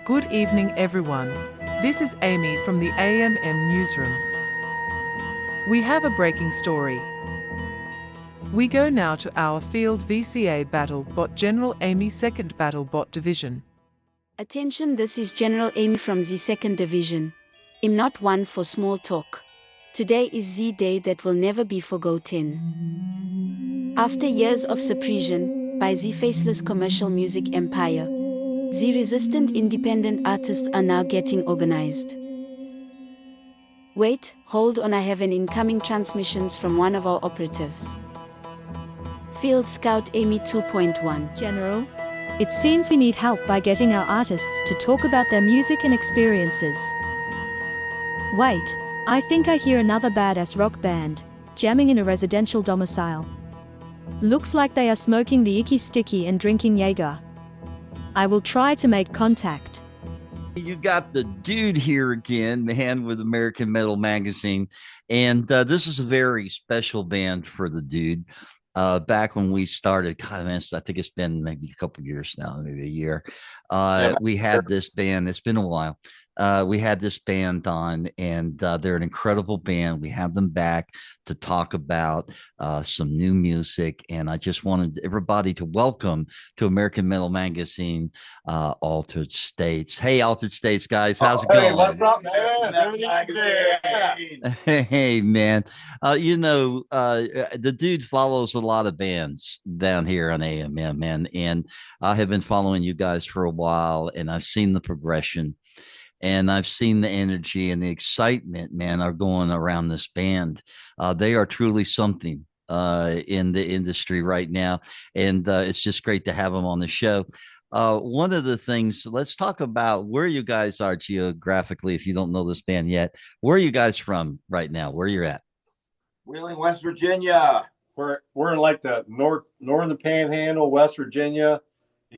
Good evening, everyone. This is Amy from the AMM newsroom. We have a breaking story. We go now to our field VCA Battle Bot General Amy 2nd Battle Bot Division. Attention, this is General Ammie from the 2nd Division. I'm not one for small talk. Today is the day that will never be forgotten. After years of suppression by the faceless commercial music empire, the resistant independent artists are now getting organized. Wait, hold on, I have an incoming transmissions from one of our operatives. Field Scout Amy 2.1. General, it seems we need help by getting our artists to talk about their music and experiences. Wait, I think I hear another badass rock band, jamming in a residential domicile. Looks like they are smoking the icky sticky and drinking Jaeger. I will try to make contact. You got the dude here again, man, with American Metal Magazine. And this is a very special band for the dude. Back when we started, God, man, I think it's been maybe a couple years now, maybe a year. We had this band. It's been a while. We had this band on, and they're an incredible band. We have them back to talk about some new music, and I just wanted everybody to welcome to American Metal Magazine, Altered States. Hey, Altered States guys, how's it going? Hey, what's up, man? Hey, man. The dude follows a lot of bands down here on AMM, man, and I have been following you guys for a while, and I've seen the progression. And I've seen the energy and the excitement, man, are going around this band. They are truly something in the industry right now. And it's just great to have them on the show. One of the things, let's talk about where you guys are geographically. If you don't know this band yet, where are you guys from right now? Where you're at? Wheeling, West Virginia. We're in like the northern panhandle, West Virginia.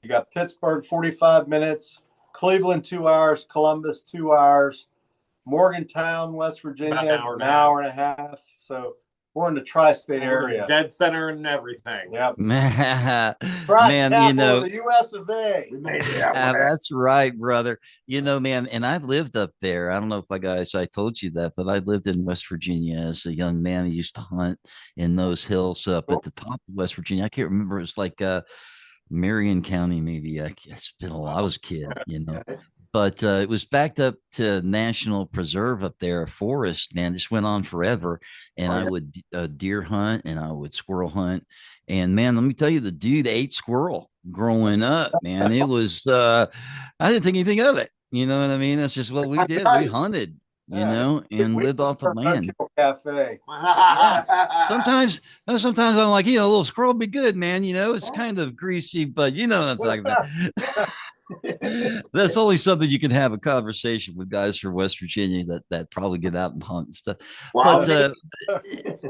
You got Pittsburgh, 45 minutes. Cleveland, 2 hours. Columbus, 2 hours. Morgantown, West Virginia, an hour and a half. So we're in the tri-state area. Dead center and everything. Yep. Man, the U.S. of A. We made it. That's right, brother. Man, and I lived up there. I don't know if I told you that, but I lived in West Virginia as a young man. I used to hunt in those hills up at the top of West Virginia. I can't remember. It's like Marion County, maybe. It's been a while. I was a kid, but it was backed up to National Preserve up there, a forest, man. This went on forever. And I would deer hunt and I would squirrel hunt. And man, let me tell you, the dude ate squirrel growing up, man. It was, I didn't think anything of it. You know what I mean? That's just what we did. We hunted. And lived off the land. Cafe. Sometimes I'm like, a little squirrel would be good, man. It's kind of greasy, but you know what I'm talking about. That's only something you can have a conversation with guys from West Virginia that probably get out and hunt and stuff. Wow. But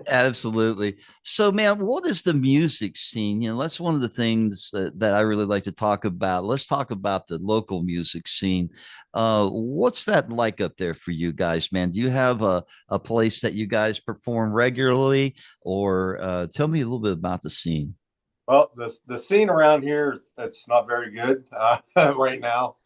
absolutely. So, man, what is the music scene? That's one of the things that I really like to talk about. Let's talk about the local music scene. What's that like up there for you guys, man? Do you have a place that you guys perform regularly, or tell me a little bit about the scene? Well, the scene around here, it's not very good right now.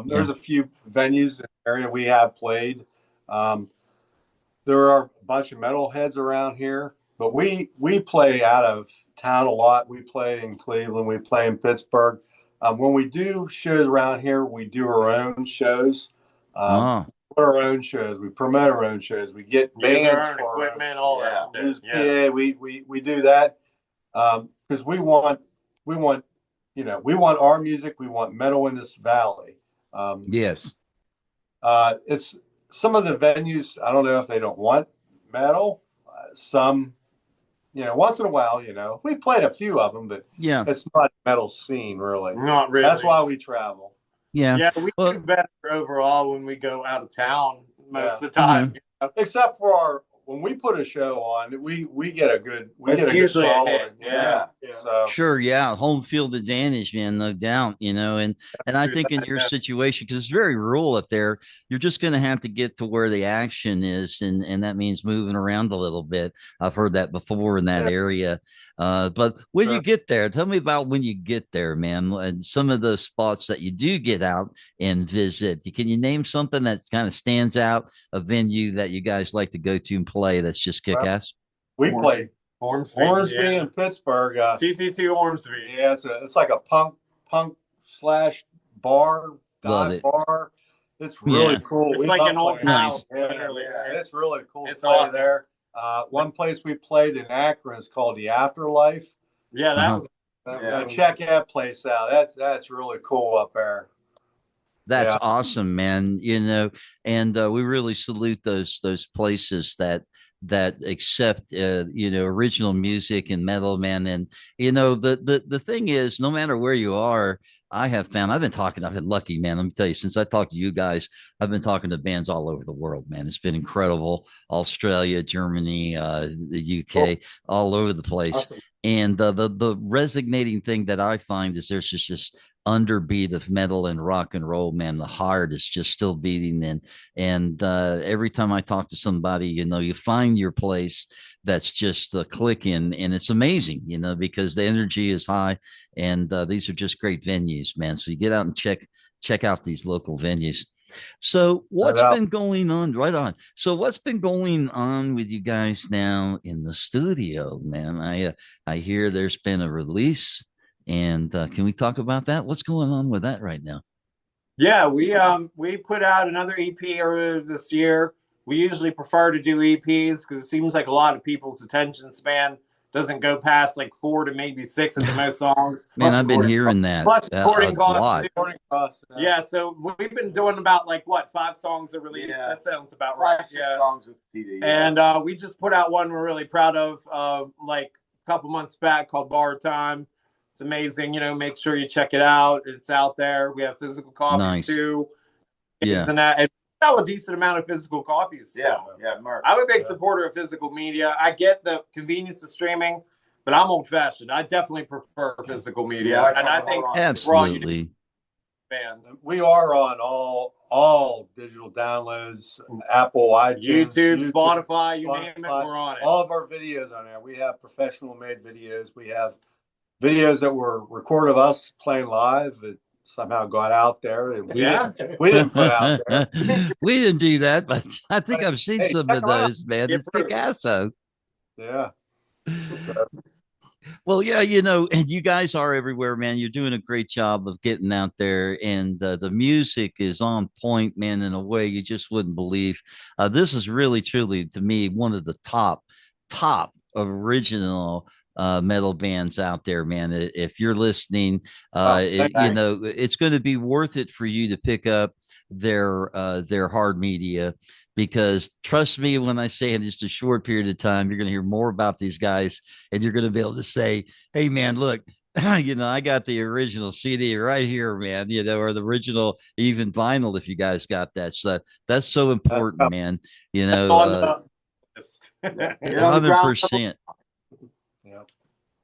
There's a few venues in the area we have played. There are a bunch of metalheads around here, but we play out of town a lot. We play in Cleveland. We play in Pittsburgh. When we do shows around here, we do our own shows. Our own shows. We promote our own shows. We get bands for equipment, all that. Yeah, we do that. Because we want our music. We want metal in this valley. Yes. It's some of the venues. I don't know if they don't want metal. Some, once in a while, we played a few of them, but it's not a metal scene really. Not really. That's why we travel. Yeah, we do better overall when we go out of town most of the time. Except for when we put a show on, we get a good usually a following. hit. Yeah. So Sure, yeah, home field advantage, man, no doubt, and I think in your situation, because it's very rural up there, you're just going to have to get to where the action is, and that means moving around a little bit. I've heard that before in that area, but when you get there, tell me about when you get there, man, and some of those spots that you do get out and visit. Can you name something that kind of stands out, a venue that you guys like to go to and play that's just kick ass? we played Ormsby in Pittsburgh. TT2 Ormsby. Yeah, it's like a punk slash bar, Love dive it. bar. It's really cool. It's like an old house. It's really cool. It's to play awesome. there. One place we played in Akron is called the Afterlife. Yeah, that was. Check that place out. That's really cool up there. That's awesome, man. And we really salute those places that accept original music and metal, man. And the thing is, no matter where you are, I have found I've been lucky, man. Let me tell you, since I talked to you guys, I've been talking to bands all over the world, man. It's been incredible. Australia, Germany, the UK, all over the place. Awesome. And the resonating thing that I find is there's just this underbeat of metal and rock and roll, man. The heart is just still beating, and every time I talk to somebody, you find your place that's just clicking, and it's amazing, because the energy is high, and these are just great venues, man. So you get out and check out these local venues. So what's been going on? Right on. So what's been going on with you guys now in the studio, man? I hear there's been a release, and can we talk about that? What's going on with that right now? Yeah, we put out another EP earlier this year. We usually prefer to do EPs because it seems like a lot of people's attention span doesn't go past like 4 to maybe 6 of the most songs. Man, I've been hearing that. Plus recording costs. Yeah, so we've been doing about 5 songs a release. Yeah. That sounds about right. 5 songs with CD. And we just put out one we're really proud of, a couple months back called Bar Time. It's amazing. Make sure you check it out. It's out there. We have physical copies too. Yeah. And sell a decent amount of physical copies. Mark. I'm a big supporter of physical media. I get the convenience of streaming, but I'm old fashioned. I definitely prefer physical media. Yeah, and I think absolutely. We are on all digital downloads, Apple, iTunes, YouTube, Spotify, you name it, we're on it. All of our videos on there. We have professional made videos. We have videos that were recorded of us playing live. It somehow got out there. And we didn't put out there. We didn't do that, but I think I've seen some of those, man. It's Picasso. Yeah. Well, yeah, and you guys are everywhere, man. You're doing a great job of getting out there, and the music is on point, man, in a way you just wouldn't believe. This is really, truly, to me, one of the top original metal bands out there, man. If you're listening, it's going to be worth it for you to pick up their hard media, because trust me when I say in just a short period of time, you're going to hear more about these guys, and you're going to be able to say, hey, man, look, I got the original CD right here, man, or the original even vinyl, if you guys got that. So that's so important, man. 100%.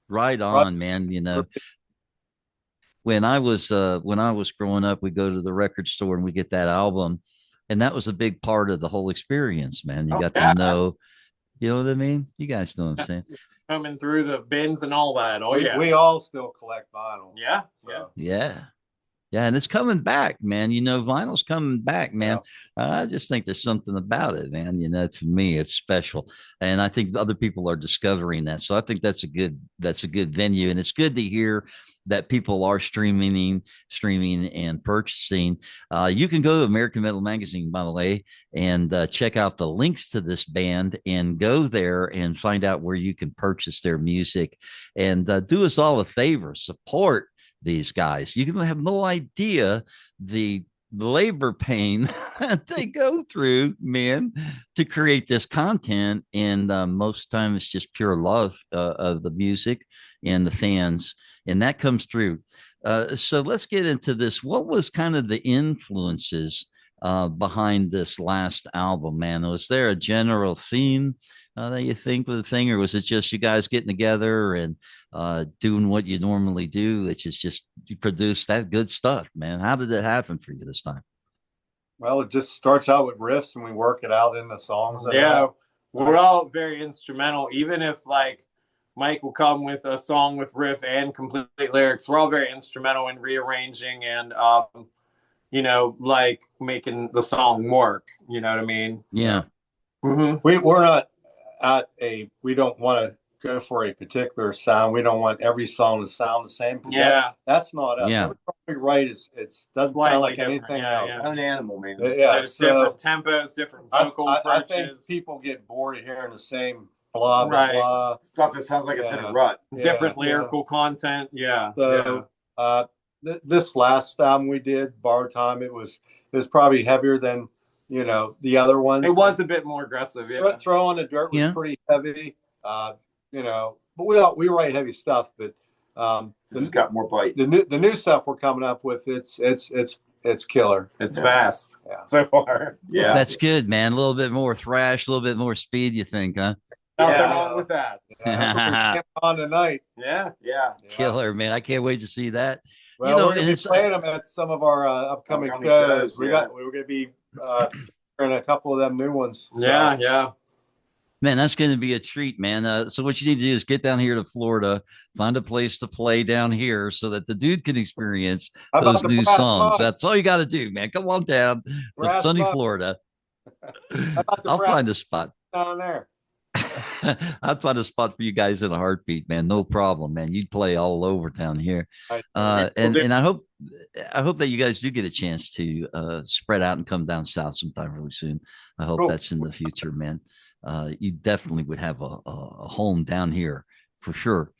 Right on, man. When I was growing up, we go to the record store and we get that album, and that was a big part of the whole experience, man. You got to know, you know what I mean? You guys know what I'm saying? Coming through the bins and all that. We all still collect vinyl. Yeah. So. Yeah, and it's coming back, man. Vinyl's coming back, man. Yeah. I just think there's something about it, man. To me, it's special, and I think other people are discovering that. So I think that's a good venue, and it's good to hear that people are streaming and purchasing. You can go to American Metal Magazine, by the way, and check out the links to this band, and go there and find out where you can purchase their music, and do us all a favor, support these guys. You can have no idea the labor pain they go through, man, to create this content, and most times it's just pure love of the music and the fans, and that comes through. So let's get into this. What was kind of the influences behind this last album, man? Was there a general theme that you think with the thing, or was it just you guys getting together and doing what you normally do, which is just you produce that good stuff, man? How did it happen for you this time? Well, it just starts out with riffs and we work it out in the songs. Yeah, we're all very instrumental. Even if like Mike will come with a song with riff and complete lyrics, we're all very instrumental in rearranging and you know, like making the song work. You know what I mean? Yeah. Mm-hmm. We're not we don't want to go for a particular sound. We don't want every song to sound the same. Yeah, that's not us. Yeah. Every song we write doesn't sound like anything else. Yeah. An animal, man. There's different tempos, different vocal approaches. I think people get bored of hearing the same blah blah blah stuff that sounds like it's in a rut. Different lyrical content. Yeah. So this last album we did, Bar Time, it was probably heavier than the other ones. It was a bit more aggressive. Yeah. Throw on the Dirt was pretty heavy. But we write heavy stuff. But this has got more bite. The new stuff we're coming up with, it's killer. It's fast. So far. Yeah, that's good, man. A little bit more thrash, a little bit more speed. You think, huh? Nothing wrong with that. On tonight. Yeah. Killer, man. I can't wait to see that. Well, we're going to be playing them at some of our upcoming shows. We're going to be in a couple of them new ones. So. Yeah. Man, that's going to be a treat, man. So what you need to do is get down here to Florida, find a place to play down here so that the dude can experience those new songs. That's all you got to do, man. Come on down to sunny Florida. I'll find a spot down there. I'll find a spot for you guys in a heartbeat, man. No problem, man. You'd play all over down here. And I hope that you guys do get a chance to spread out and come down south sometime really soon. I hope that's in the future, man. You definitely would have a home down here for sure.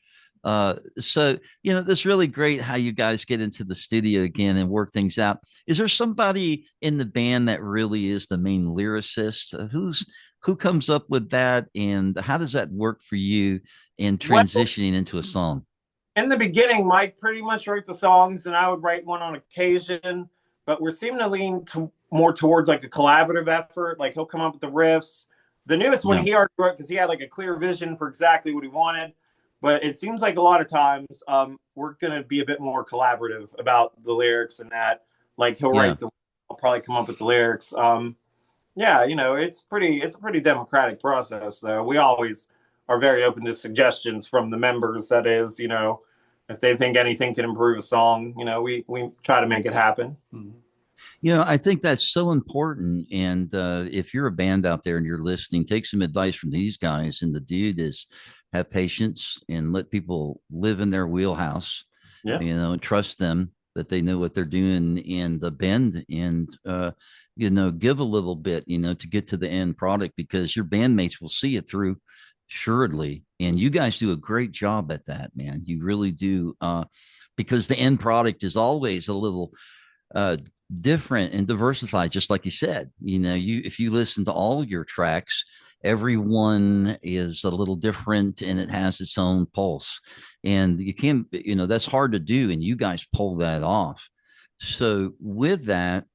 So, that's really great how you guys get into the studio again and work things out. Is there somebody in the band that really is the main lyricist? Who comes up with that, and how does that work for you in transitioning into a song? In the beginning, Mike pretty much wrote the songs, and I would write one on occasion. But we're seeming to lean more towards like a collaborative effort. Like he'll come up with the riffs. The newest one he already wrote because he had like a clear vision for exactly what he wanted. But it seems like a lot of times we're gonna be a bit more collaborative about the lyrics and that. Like he'll write I'll probably come up with the lyrics. It's a pretty democratic process though. We always are very open to suggestions from the members. That is, if they think anything can improve a song, we try to make it happen. Mm-hmm. I think that's so important. And if you're a band out there and you're listening, take some advice from these guys. And the dude is have patience and let people live in their wheelhouse. Yeah. Trust them that they know what they're doing and the bend and give a little bit, to get to the end product, because your bandmates will see it through, assuredly. And you guys do a great job at that, man. You really do, because the end product is always a little different and diversified, just like you said. If you listen to all your tracks, everyone is a little different and it has its own pulse. And you can't, that's hard to do. And you guys pull that off. So with that,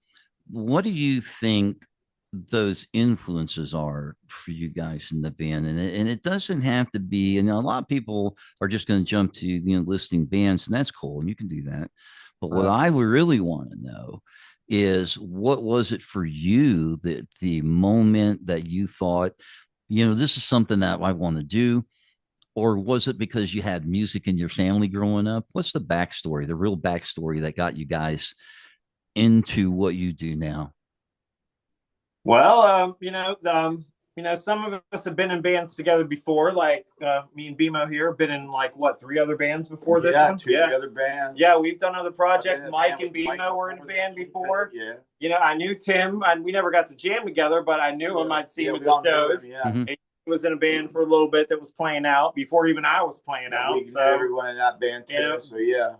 what do you think those influences are for you guys in the band? And it doesn't have to be, a lot of people are just going to jump to, listing bands, and that's cool. And you can do that. But what I really want to know is, what was it for you that the moment that you thought, this is something that I want to do? Or was it because you had music in your family growing up? What's the backstory, the real backstory that got you guys into what you do now? Well, some of us have been in bands together before, like me and BMO here have been in 3 other bands before this one? Two other bands. Yeah, we've done other projects. Mike and BMO were in a band before. Yeah. I knew Tim, and we never got to jam together, but I knew him. I'd see him at the shows. Mm-hmm. He was in a band for a little bit that was playing out before even I was playing out. We knew everyone in that band too, so yeah.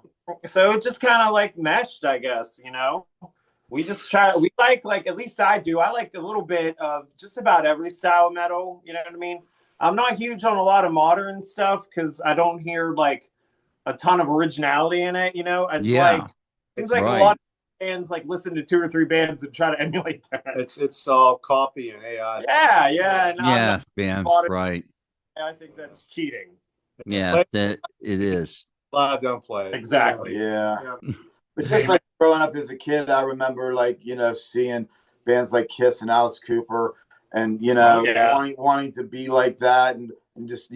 So it just kind of meshed, I guess, We just try. We like at least I do. I like a little bit of just about every style of metal. You know what I mean? I'm not huge on a lot of modern stuff because I don't hear a ton of originality in it. It's seems like a lot of bands like listen to 2 or 3 bands and try to emulate that. It's all copy and AI. Yeah, and Yeah, man, right. I think that's cheating. Yeah, that it is. Live don't play. Exactly. Yeah. But just like growing up as a kid, I remember seeing bands like Kiss and Alice Cooper, and wanting to be like that, and just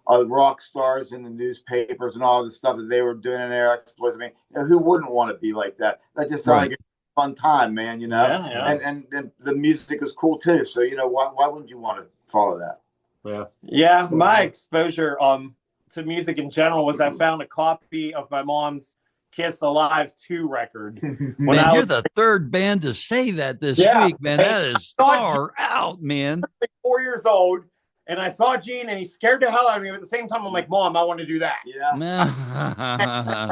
rock stars in the newspapers and all the stuff that they were doing in their exploits. I mean, who wouldn't want to be like that? That just sounds like a fun time, man. And the music is cool too. So why wouldn't you want to follow that? Yeah. My exposure to music in general was I found a copy of my mom's Kiss Alive 2 record. Man, you're the third band to say that this week, man. That is far out, man. I was 4 years old, and I saw Gene, and he scared the hell out of me. But at the same time, I'm like, Mom, I want to do that. Yeah.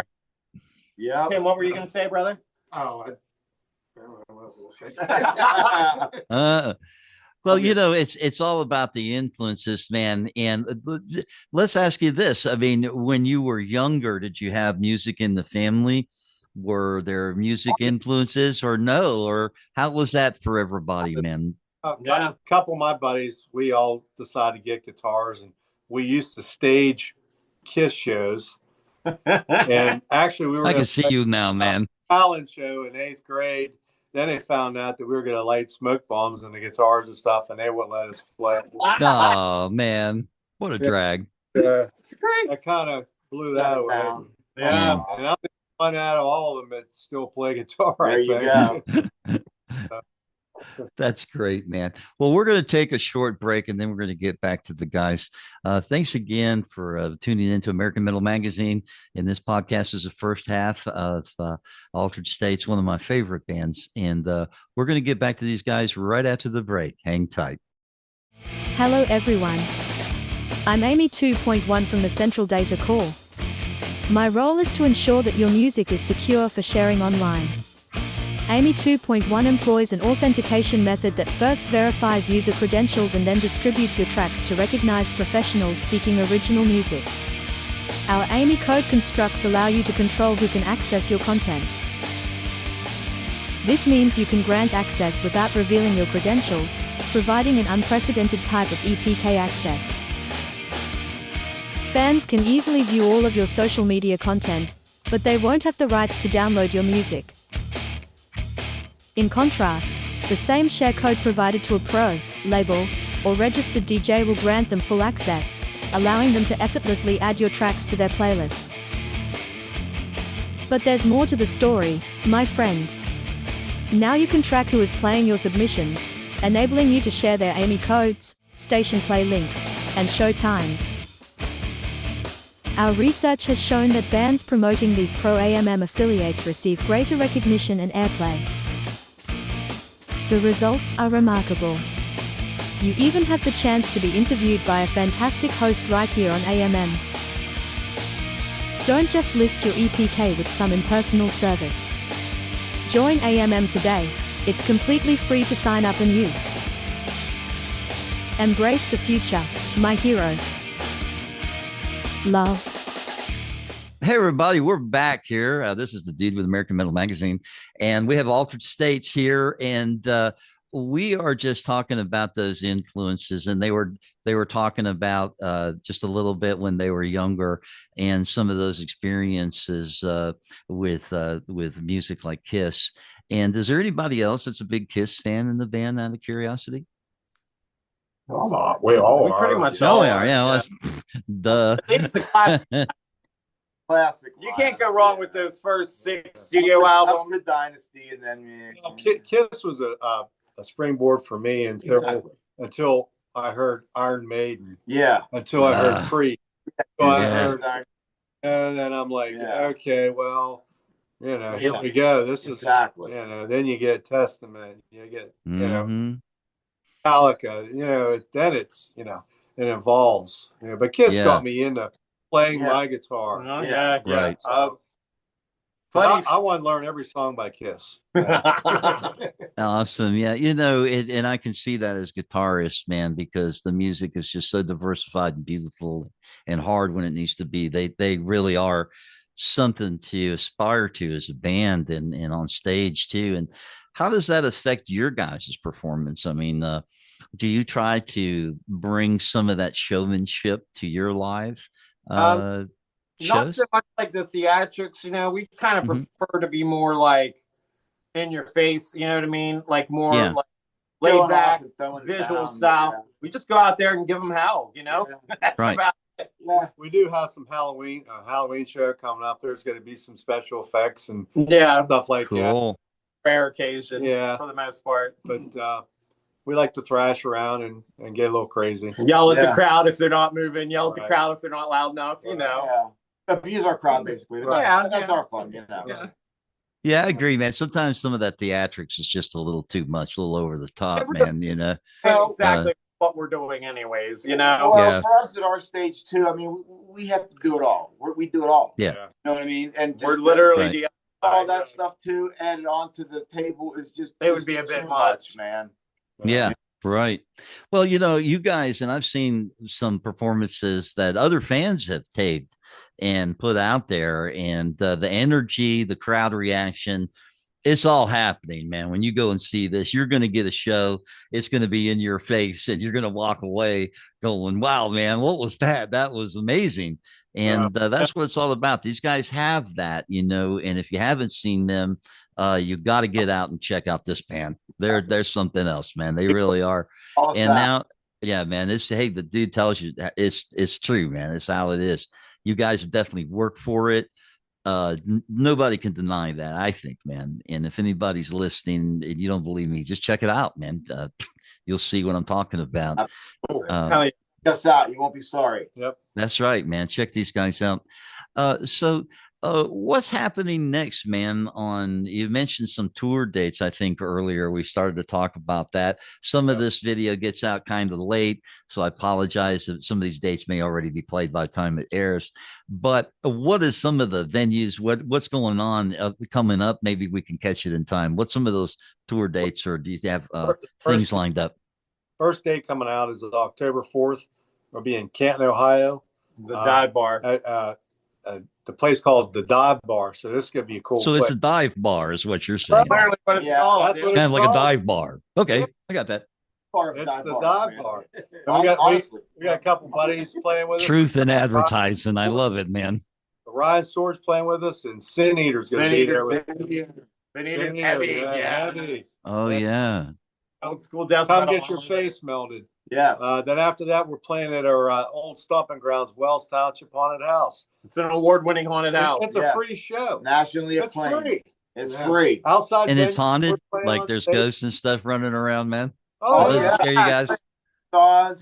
Yeah. Tim, what were you going to say, brother? Oh, I don't know what I was going to say. Well, it's all about the influences, man. And let's ask you this. I mean, when you were younger, did you have music in the family? Were there music influences or no? Or how was that for everybody, man? A couple of my buddies, we all decided to get guitars, and we used to stage Kiss shows. And actually, we were. I can see you now, man. Talent show in 8th grade. Then they found out that we were going to light smoke bombs in the guitars and stuff, and they wouldn't let us play. Oh, man. What a drag. It's great. I kind of blew that away. Yeah. And I'm one out of all of them that still play guitar. There you go. That's great, man. Well, we're going to take a short break, and then we're going to get back to the guys. Thanks again for tuning into American Metal Magazine. And this podcast is the first half of Altered States, one of my favorite bands. And we're going to get back to these guys right after the break. Hang tight. Hello everyone. I'm Ammie 2.1 from the Central Data Core. My role is to ensure that your music is secure for sharing online. Ammie 2.1 employs an authentication method that first verifies user credentials and then distributes your tracks to recognized professionals seeking original music. Our Ammie code constructs allow you to control who can access your content. This means you can grant access without revealing your credentials, providing an unprecedented type of EPK access. Fans can easily view all of your social media content, but they won't have the rights to download your music. In contrast, the same share code provided to a pro, label, or registered DJ will grant them full access, allowing them to effortlessly add your tracks to their playlists. But there's more to the story, my friend. Now you can track who is playing your submissions, enabling you to share their Ammie codes, station play links, and show times. Our research has shown that bands promoting these Pro AMM affiliates receive greater recognition and airplay. The results are remarkable. You even have the chance to be interviewed by a fantastic host right here on AMM. Don't just list your EPK with some impersonal service. Join AMM today. It's completely free to sign up and use. Embrace the future, my hero. Love. Hey, everybody, we're back here. This is the Dude with American Metal Magazine, and we have Altered States here, and we are just talking about those influences, and they were talking about just a little bit when they were younger, and some of those experiences with music like Kiss. And is there anybody else that's a big Kiss fan in the band, out of curiosity? We all are. Pretty much Oh, all we are. Yeah, well, It's the classic. Classic. You can't go wrong with those first 6 studio albums. Up to Dynasty, and then Kiss was a springboard for me until I heard Iron Maiden. Yeah. Until I heard Creed. So I Yeah. heard, and then I'm like, okay, well, here Yeah. we go. This Exactly. is, then you get Testament, you get, mhm. Metallica, then it's, it evolves. But Kiss got me into playing my guitar. Right. I want to learn every song by Kiss. Awesome. Yeah. And I can see that as guitarist, man, because the music is just so diversified and beautiful and hard when it needs to be. They really are something to aspire to as a band and on stage too. And how does that affect your guys' performance? I mean, do you try to bring some of that showmanship to your live Not shows? so much like the theatrics, we kind of prefer to be more like in your face, you know what I mean? Like more like laid back, visual style. Yeah. We just go out there and give them hell, Yeah. That's right. about it. Yeah, we do have some Halloween show coming up. There's going to be some special effects and stuff like that. Rare occasion, for the most part. But we like to thrash around and get a little crazy. Yell at the crowd if they're not moving. Yell at the crowd if they're not loud enough. Yeah, abuse our crowd basically. That's our fun. Yeah, I agree, man. Sometimes some of that theatrics is just a little too much, a little over the top, man. Exactly what we're doing, anyways. Well, for us at our stage too, I mean, we have to do it all. We do it all. Yeah, you know what I mean. And we're literally all that stuff too added onto the table is just would be a bit much, man. Yeah. Right. Well, you guys, and I've seen some performances that other fans have taped and put out there, and the energy, the crowd reaction, it's all happening, man. When you go and see this, you're going to get a show. It's going to be in your face, and you're going to walk away going, wow, man, what was that? That was amazing. And that's what it's all about. These guys have that, and if you haven't seen them, you got to get out and check out this band. There's something else, man. They really are. And now, yeah, man, the dude tells you it's true, man. It's how it is. You guys have definitely worked for it. Nobody can deny that, I think, man. And if anybody's listening and you don't believe me, just check it out, man. You'll see what I'm talking about. Check us out. You won't be sorry. Yep. That's right, man. Check these guys out. So what's happening next, man? You mentioned some tour dates, I think earlier we started to talk about that. Some of this video gets out kind of late, so I apologize that some of these dates may already be played by the time it airs. But what is some of the venues? What's going on coming up? Maybe we can catch it in time. What's some of those tour dates, or do you have things lined up? First date coming out is October 4th. We'll be in Canton, Ohio. The dive bar. The place called the Dive Bar. So this is going to be a cool place. It's a dive bar is what you're saying. Apparently what it's called. That's what kind of like called. a dive bar. Okay, I got that. It's the dive bar. We got a couple buddies playing with us. Truth in advertising. I love it, man. Ryan Sword's playing with us, and Sin Eater's going to be there with us. Sin Eater heavy. Heavy. Oh, yeah. Old school death Come metal. get your face melted. Yes. Then after that, we're playing at our old stomping grounds, Wells Township Haunted House. It's an award-winning haunted house. It's a free show. Nationally acclaimed. It's free. It's free. Outside. And it's haunted? Like there's ghosts and stuff running around, man? Oh, does it scare you guys?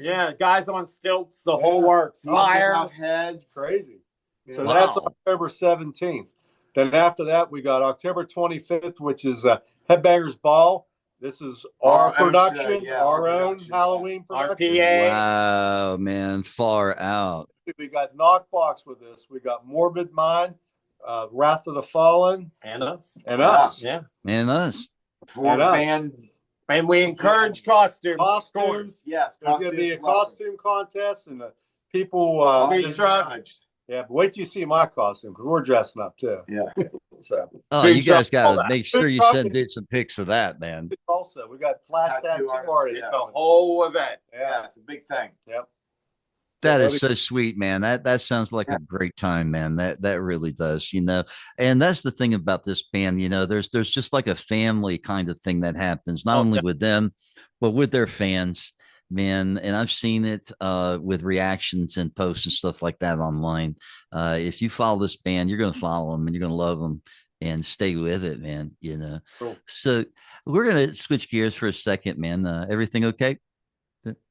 Yeah, guys on stilts, the whole works. Fire. Heads. Crazy. So that's October 17th. Then after that, we got October 25th, which is Headbangers Ball. This is our production, our own Halloween production. RPA. Wow, man, far out. We got Knockbox with us. We got Morbid Mind, Wrath of the Fallen, and us. Yeah, and us. For band. And we encourage costumes. Costumes. Yes. There's going to be a costume contest, and the people be judged. Yeah, but wait till you see my costume, because we're dressing up too. Yeah. So. Oh, you guys got to make sure you send some pics of that, man. Also, we got flash tattoo artists coming. Whole event. Yeah, it's a big thing. Yep. That is so sweet, man. That sounds like a great time, man. That really does, And that's the thing about this band, there's just like a family kind of thing that happens, not only with them, but with their fans, man. And I've seen it with reactions and posts and stuff like that online. If you follow this band, you're going to follow them and you're going to love them and stay with it, man. Cool. So we're going to switch gears for a second, man. Everything okay?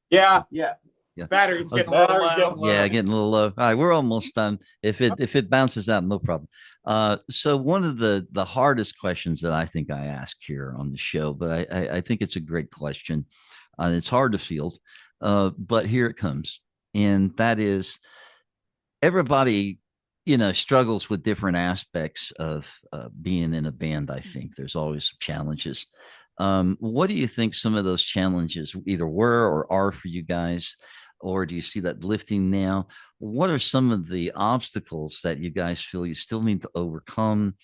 Yeah. Yeah. Battery's getting a little low. Yeah, getting a little low. All right, we're almost done. If it bounces out, no problem. So one of the hardest questions that I think I ask here on the show, but I think it's a great question. It's hard to field, but here it comes. And that is, everybody, struggles with different aspects of being in a band. I think there's always some challenges. What do you think some of those challenges either were or are for you guys? or do you see that lifting now? What are some of the obstacles that you guys feel you still need to overcome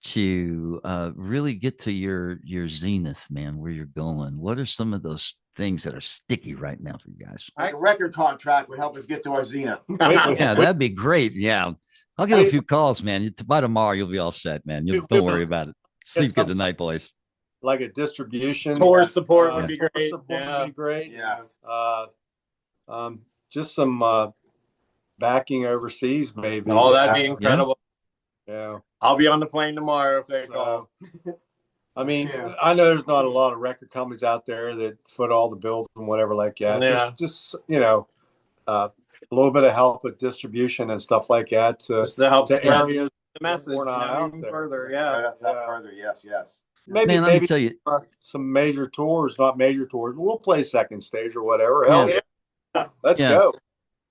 to really get to your zenith, man, where you're going? What are some of those things that are sticky right now for you guys? Like a record contract would help us get to our zenith. Yeah, that'd be great. Yeah, I'll get a few calls, man. By tomorrow, you'll be all set, man. Don't worry about it. Sleep good tonight, boys. Like a distribution tour support would be great. Would be great. Yes. Just some backing overseas, maybe. Oh, that'd be incredible. Yeah. I'll be on the plane tomorrow if they call. I mean, I know there's not a lot of record companies out there that foot all the bills and whatever like that. Yeah. Just a little bit of help with distribution and stuff like that to help the areas the message out even there. further. Further. Yes. Maybe let me tell you, some major tours, not major tours. We'll play second stage or whatever. Hell yeah. Let's go.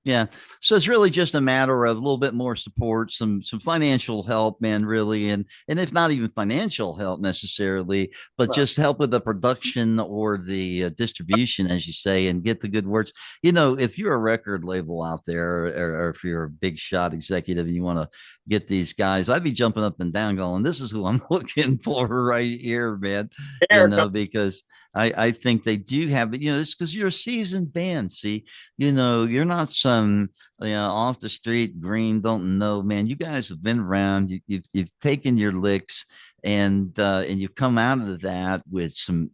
Yeah. So it's really just a matter of a little bit more support, some financial help, man, really. And if not even financial help necessarily, but just help with the production or the distribution, as you say, and get the good words. If you're a record label out there or if you're a big shot executive and you want to get these guys, I'd be jumping up and down going, this is who I'm looking for right here, man. Because I think they do have it, it's because you're a seasoned band. See, you're not some, off the street green, don't know, man. You guys have been around, you've taken your licks and you've come out of that with some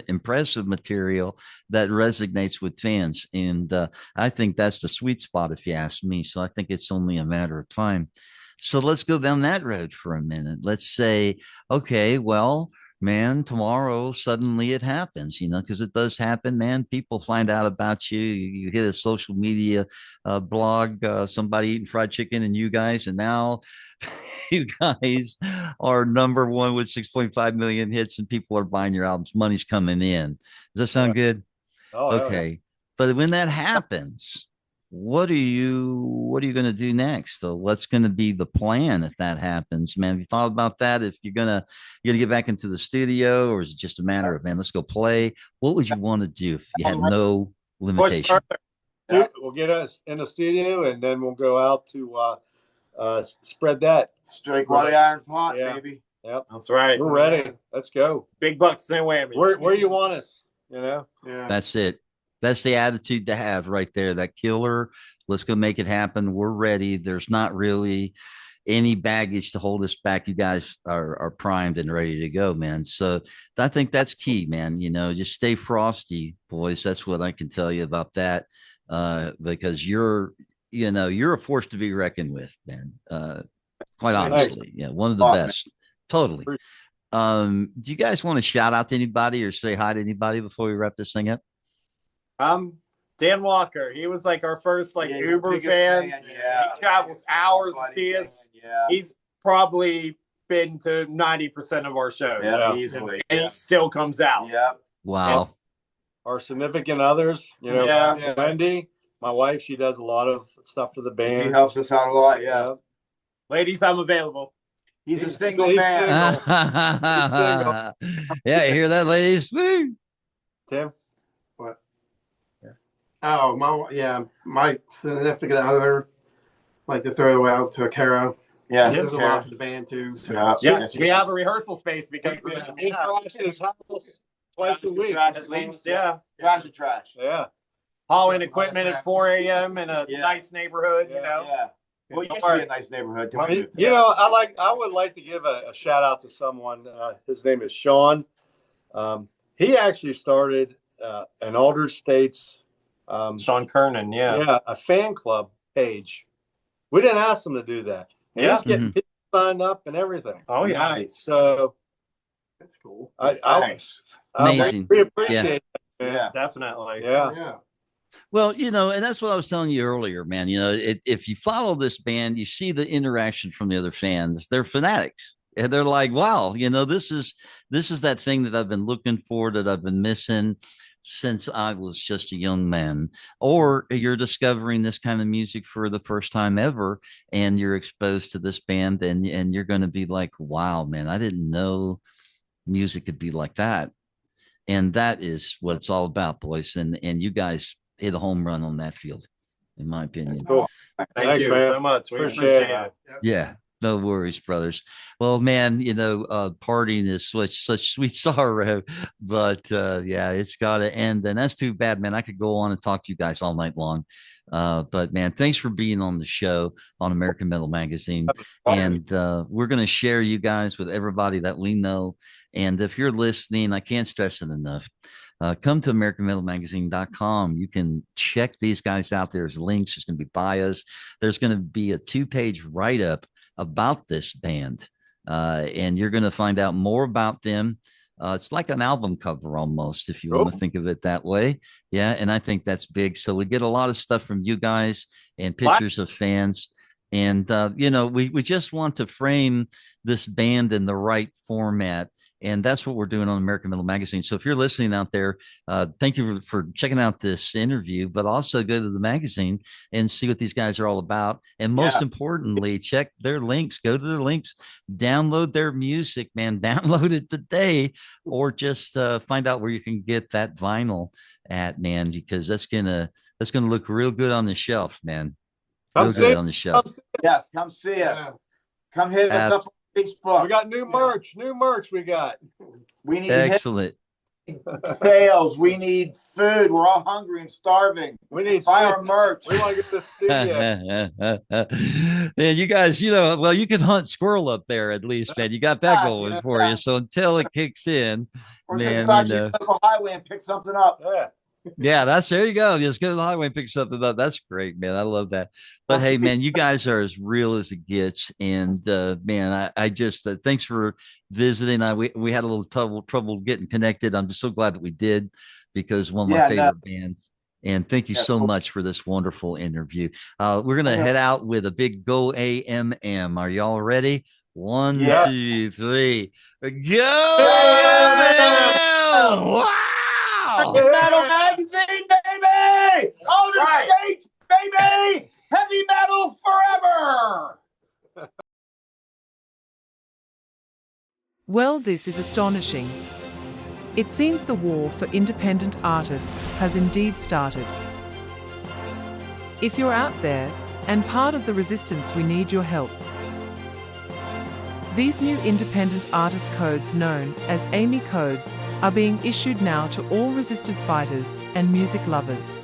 impressive material that resonates with fans. And I think that's the sweet spot, if you ask me. So I think it's only a matter of time. So let's go down that road for a minute. Let's say, okay, well, man, tomorrow suddenly it happens, because it does happen, man. People find out about you. You hit a social media blog, somebody eating fried chicken and you guys, and now you guys are number one with 6.5 million hits and people are buying your albums. Money's coming in. Does that sound good? Oh, okay. Yeah. But when that happens, what are you going to do next? So what's going to be the plan if that happens, man? Have you thought about that? If you're going to get back into the studio, or is it just a matter of, man, let's go play? What would you want to do if you had no limitation? We'll get us in the studio and then we'll go out to spread that. Strike while the iron's hot, baby. Yep. That's right. We're ready. Let's go. Big bucks, no whammies. Where you want us, Yeah. That's it. That's the attitude to have right there. That killer. Let's go make it happen. We're ready. There's not really any baggage to hold us back. You guys are primed and ready to go, man. So I think that's key, man. Just stay frosty, boys. That's what I can tell you about that. Because you're a force to be reckoned with, man. Quite honestly. Yeah. One of the best. Totally. Do you guys want to shout out to anybody or say hi to anybody before we wrap this thing up? Dan Walker. He was like our first Uber fan. Yeah. He travels hours to see us. Yeah. He's probably been to 90% of our shows. Yeah, easily. And he still comes out. Yeah. Wow. And our significant others, Wendy, my wife, she does a lot of stuff for the band. She helps us out a lot. Yeah. Ladies, I'm available. He's a single man. Yeah, you hear that, ladies? Woo. Tim? What? Oh, my significant other, like to throw out to Kara. Yeah, she does a lot for the band too. So. Yeah, we have a rehearsal space because he crashes twice a week. at least, yeah. Trash. Yeah. Hauling equipment at 4 a.m. in a nice neighborhood, Yeah. Well, it used to be a nice neighborhood. I would like to give a shout out to someone. His name is Sean. He actually started an Alder States. Sean Kernan, a fan club page. We didn't ask him to do that. He's getting people signed up and everything. Oh yeah, nice. So that's cool. Nice. Amazing. We appreciate that, man. Yeah, definitely. Yeah. Well, and that's what I was telling you earlier, man. If you follow this band, you see the interaction from the other fans. They're fanatics. And they're like, wow, this is that thing that I've been looking for, that I've been missing since I was just a young man. Or you're discovering this kind of music for the first time ever, and you're exposed to this band, and you're going to be like, wow, man, I didn't know music could be like that. And that is what it's all about, boys. And you guys hit a home run on that field, in my opinion. Cool. Thank you man. so much. We Appreciate appreciate it. it. Yeah, no worries, brothers. Well, man, partying is such sweet sorrow, but yeah, it's got to end, and that's too bad, man. I could go on and talk to you guys all night long, but man, thanks for being on the show on American Metal Magazine, and we're gonna share you guys with everybody that we know. And if you're listening, I can't stress it enough. Come to AmericanMetalMagazine.com. You can check these guys out. There's links. There's going to be bios. There's going to be a 2-page write-up about this band. And you're going to find out more about them. It's like an album cover almost, if you want to think of it that way. Yeah. And I think that's big. So we get a lot of stuff from you guys and pictures of fans. And, we just want to frame this band in the right format. And that's what we're doing on American Metal Magazine. So if you're listening out there, thank you for checking out this interview, but also go to the magazine and see what these guys are all about. And most importantly, check their links, go to their links, download their music, man, download it today, or just find out where you can get that vinyl at, man, because that's gonna look real good on the shelf, man. Real good on the shelf. Yes, come see us. Yeah. Come hit us up. Facebook. We got new merch. We got. We need excellent sales. We need food. We're all hungry and starving. We need buy our merch. We want to get this studio. Man, you guys, well, you can hunt squirrel up there at least, man. You got that going for you. So until it kicks in, or man, just go to the highway and pick something up. Yeah, there you go. Just go to the highway and pick something up. That's great, man. I love that. But hey, man, you guys are as real as it gets. And man, I just thanks for visiting. We had a little trouble getting connected. I'm just so glad that we did, because one of my favorite bands. And thank you so much for this wonderful interview. We're gonna head out with a big GO AMM. Are y'all ready? 1, 2, 3. GO AMM! Wow! Metal Magazine, baby! All the states, baby! Heavy metal forever! Well, this is astonishing. It seems the war for independent artists has indeed started. If you're out there and part of the resistance, we need your help. These new independent artist codes, known as Ammie codes, are being issued now to all resistant fighters and music lovers.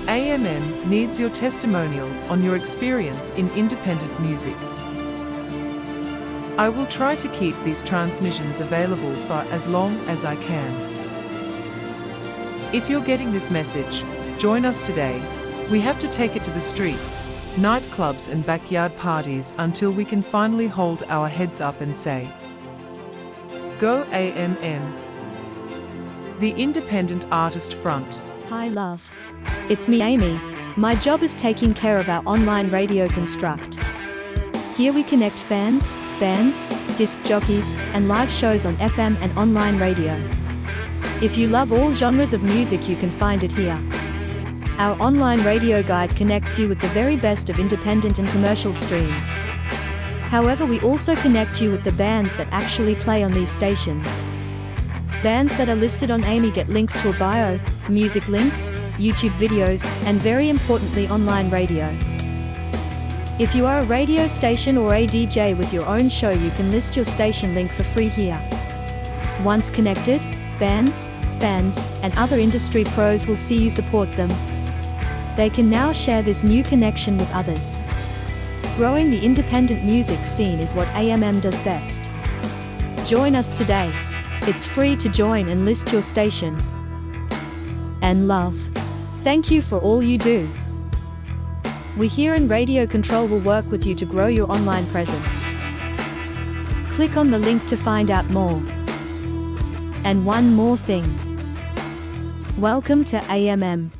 AMM needs your testimonial on your experience in independent music. I will try to keep these transmissions available for as long as I can. If you're getting this message, join us today. We have to take it to the streets, nightclubs and backyard parties until we can finally hold our heads up and say, GO AMM, the Independent Artist Front. Hi love. It's me, Ammie. My job is taking care of our online radio construct. Here we connect fans, bands, disc jockeys, and live shows on FM and online radio. If you love all genres of music, you can find it here. Our online radio guide connects you with the very best of independent and commercial streams. However, we also connect you with the bands that actually play on these stations. Bands that are listed on Ammie get links to a bio, music links, YouTube videos, and very importantly, online radio. If you are a radio station or a DJ with your own show, you can list your station link for free here. Once connected, bands, fans, and other industry pros will see you support them. They can now share this new connection with others. Growing the independent music scene is what AMM does best. Join us today. It's free to join and list your station. And love. Thank you for all you do. We here in Radio Control will work with you to grow your online presence. Click on the link to find out more. And one more thing. Welcome to AMM.